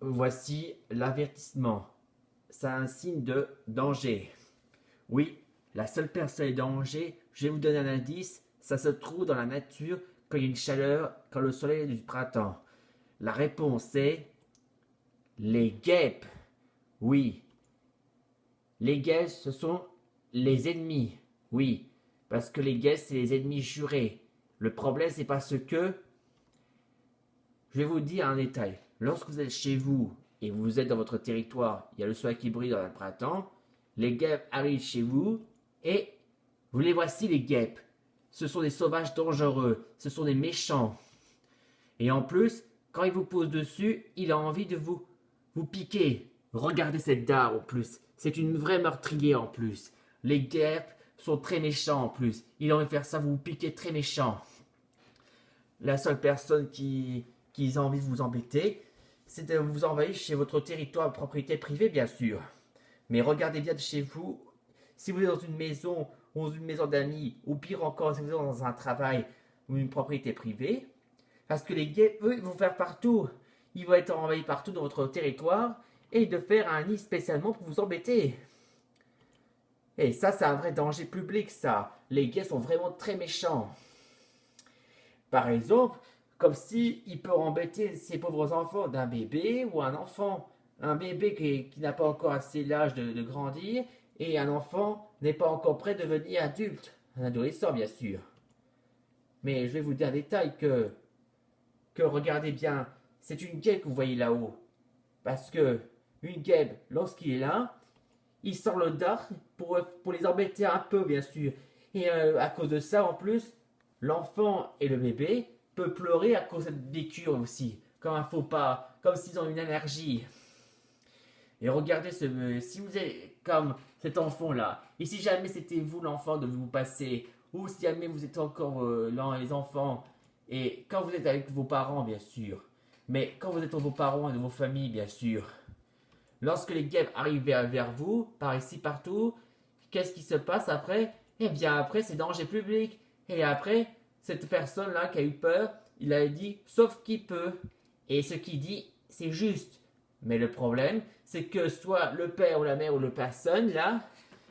Voici l'avertissement. C'est un signe de danger. Oui, la seule personne en danger, je vais vous donner un indice, ça se trouve dans la nature quand il y a une chaleur, quand le soleil est du printemps. La réponse est les guêpes. Oui, les guêpes, ce sont les ennemis. Oui, parce que les guêpes, c'est les ennemis jurés. Le problème, c'est parce que, je vais vous dire un détail. Lorsque vous êtes chez vous et vous êtes dans votre territoire, il y a le soleil qui brille dans le printemps, les guêpes arrivent chez vous et vous les voici les guêpes. Ce sont des sauvages dangereux, ce sont des méchants. Et en plus, quand il vous pose dessus, il a envie de vous piquer. Regardez cette dard en plus, c'est une vraie meurtrière en plus. Les guêpes sont très méchants en plus. Il a envie de faire ça, vous piquer très méchant. La seule personne qui a envie de vous embêter, c'est de vous envahir chez votre territoire de propriété privée, bien sûr. Mais regardez bien de chez vous. Si vous êtes dans une maison, ou dans une maison d'amis, ou pire encore, si vous êtes dans un travail ou une propriété privée, parce que les gays, eux, ils vont faire partout. Ils vont être envahis partout dans votre territoire et de faire un nid spécialement pour vous embêter. Et ça, c'est un vrai danger public, ça. Les gays sont vraiment très méchants. Par exemple, comme si il peut embêter ces pauvres enfants d'un bébé ou un enfant. Un bébé qui n'a pas encore assez l'âge de grandir et un enfant n'est pas encore prêt de devenir adulte. Un adolescent, bien sûr. Mais je vais vous dire un détail que regardez bien, c'est une guêpe que vous voyez là-haut. Parce que une guêpe, lorsqu'il est là, il sort le dard pour les embêter un peu, bien sûr. Et à cause de ça, en plus, l'enfant et le bébé peuvent pleurer à cause de cette piqûre aussi. Comme un faux pas, comme s'ils ont une allergie. Et regardez, si vous êtes comme cet enfant-là, et si jamais c'était vous l'enfant de vous passer, ou si jamais vous êtes encore les enfants, et quand vous êtes avec vos parents, bien sûr, mais quand vous êtes avec vos parents et vos familles, bien sûr, lorsque les guêpes arrivent vers vous, par ici, partout, qu'est-ce qui se passe après? Eh bien, après, c'est danger public. Et après, cette personne-là qui a eu peur, il a dit, sauf qui peut. Et ce qu'il dit, c'est juste. Mais le problème, c'est que soit le père ou la mère ou le personne, là,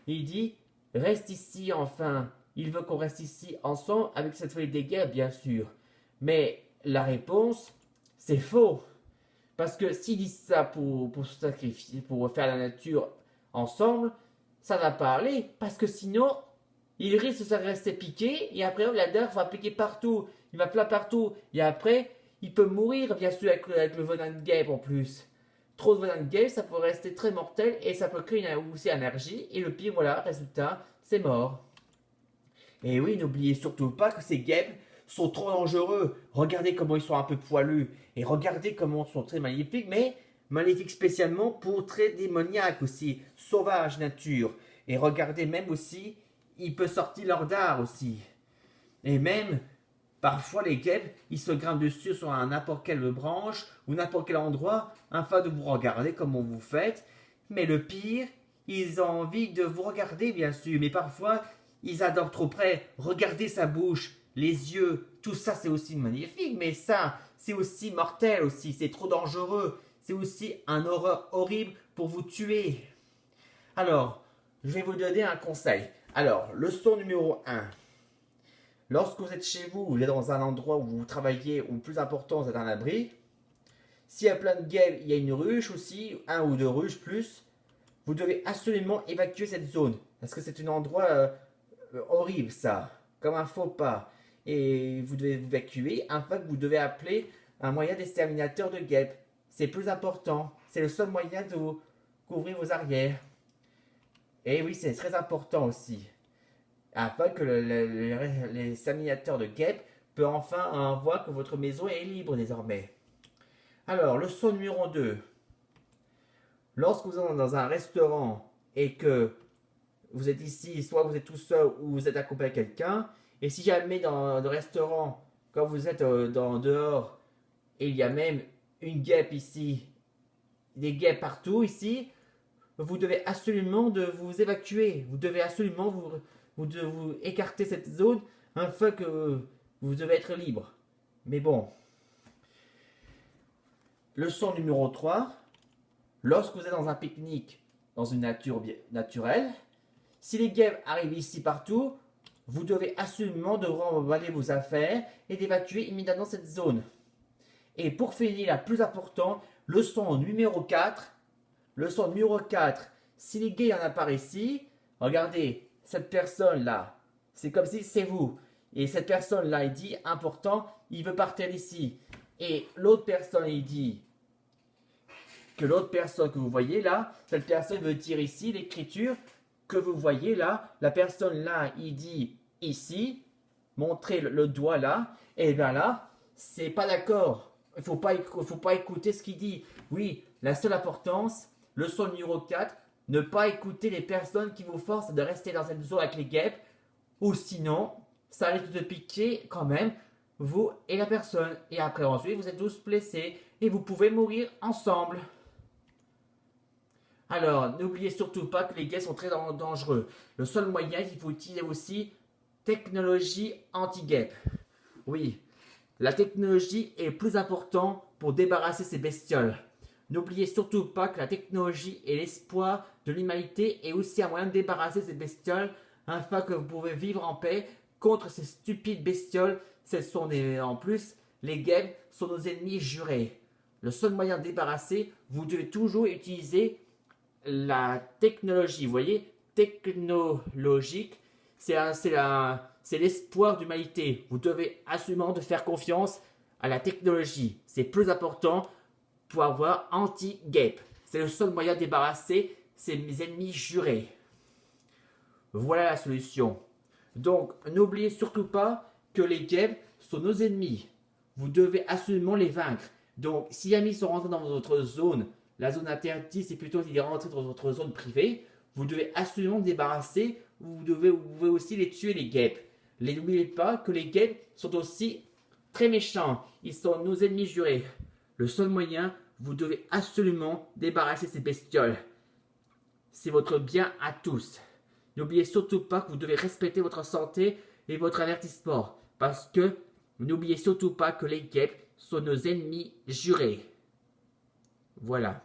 il dit, reste ici enfin. Il veut qu'on reste ici ensemble avec cette feuille des guêpes, bien sûr. Mais la réponse, c'est faux. Parce que s'ils disent ça pour se sacrifier, pour faire la nature ensemble, ça va pas aller. Parce que sinon, il risque de se rester piqué et après la dard va piquer partout. Il va plein partout. Et après, il peut mourir, bien sûr, avec le venin de guêpe en plus. Trop de venin de guêpe, ça peut rester très mortel et ça peut créer aussi une allergie. Et le pire, voilà, résultat, c'est mort. Et oui, n'oubliez surtout pas que ces guêpes sont trop dangereux. Regardez comment ils sont un peu poilus. Et regardez comment ils sont très maléfiques, mais maléfiques spécialement pour très démoniaques aussi. Sauvages nature. Et regardez même aussi, il peut sortir leur dard aussi. Et même, parfois les guêpes, ils se grimpent dessus sur n'importe quelle branche ou n'importe quel endroit afin de vous regarder comment vous faites. Mais le pire, ils ont envie de vous regarder bien sûr. Mais parfois, ils adorent trop près. Regardez sa bouche, les yeux, tout ça c'est aussi magnifique. Mais ça, c'est aussi mortel aussi. C'est trop dangereux. C'est aussi un horreur horrible pour vous tuer. Alors, je vais vous donner un conseil. Alors, leçon numéro 1. Lorsque vous êtes chez vous, vous êtes dans un endroit où vous travaillez, ou plus important, vous êtes à un abri, s'il y a plein de guêpes, il y a une ruche aussi, un ou deux ruches plus, vous devez absolument évacuer cette zone. Parce que c'est un endroit horrible, ça. Comme un faux pas. Et vous devez vous évacuer afin que vous devez appeler un moyen d'exterminateur de guêpes. C'est plus important. C'est le seul moyen de vous couvrir vos arrières. Et oui, c'est très important aussi. Afin que les exterminateurs de guêpes peuvent enfin voir que votre maison est libre désormais. Alors, leçon numéro 2. Lorsque vous êtes dans un restaurant et que vous êtes ici, soit vous êtes tout seul ou vous êtes accompagné de quelqu'un, et si jamais dans le restaurant, quand vous êtes dehors, et il y a même une guêpe ici, des guêpes partout ici, vous devez absolument de vous évacuer. Vous devez absolument vous écarter cette zone afin que vous devez être libre. Mais bon. Leçon numéro 3. lorsque vous êtes dans un pique-nique, dans une nature naturelle, si les guêpes arrivent ici partout, vous devez absolument de remballer vos affaires et d'évacuer immédiatement cette zone. Et pour finir, la plus importante, leçon numéro 4. Leçon numéro 4. Si les guêpes en apparaissent ici, regardez, cette personne-là, c'est comme si c'est vous. Et cette personne-là, il dit, important, il veut partir d'ici. Et l'autre personne, il dit que l'autre personne que vous voyez là, cette personne veut dire ici, l'écriture que vous voyez là, la personne là, il dit ici, montrez le doigt là, et bien là, c'est pas d'accord. Il faut pas écouter ce qu'il dit. Oui, la seule importance, leçon numéro 4, ne pas écouter les personnes qui vous forcent de rester dans cette zone avec les guêpes, ou sinon, ça risque de piquer quand même, vous et la personne. Et après ensuite, vous êtes tous blessés, et vous pouvez mourir ensemble. Alors, n'oubliez surtout pas que les guêpes sont très dangereux. Le seul moyen, il faut utiliser aussi technologie anti-guêpes. Oui, la technologie est le plus importante pour débarrasser ces bestioles. N'oubliez surtout pas que la technologie est l'espoir de l'humanité et aussi un moyen de débarrasser ces bestioles afin que vous pouvez vivre en paix contre ces stupides bestioles. En plus, les guêpes sont nos ennemis jurés. Le seul moyen de débarrasser, vous devez toujours utiliser la technologie. Vous voyez, technologique, c'est l'espoir d'humanité. Vous devez absolument de faire confiance à la technologie. C'est plus important pour avoir anti-guêpes. C'est le seul moyen de débarrasser ces ennemis jurés. Voilà la solution. Donc, n'oubliez surtout pas que les guêpes sont nos ennemis. Vous devez absolument les vaincre. Donc, si les amis sont rentrés dans votre zone, la zone interdite, c'est plutôt s'ils sont rentrés dans votre zone privée, vous devez absolument débarrasser, vous pouvez aussi les tuer, les guêpes. N'oubliez pas que les guêpes sont aussi très méchants. Ils sont nos ennemis jurés. Le seul moyen, vous devez absolument débarrasser ces bestioles. C'est votre bien à tous. N'oubliez surtout pas que vous devez respecter votre santé et votre avertissement. Parce que n'oubliez surtout pas que les guêpes sont nos ennemis jurés. Voilà.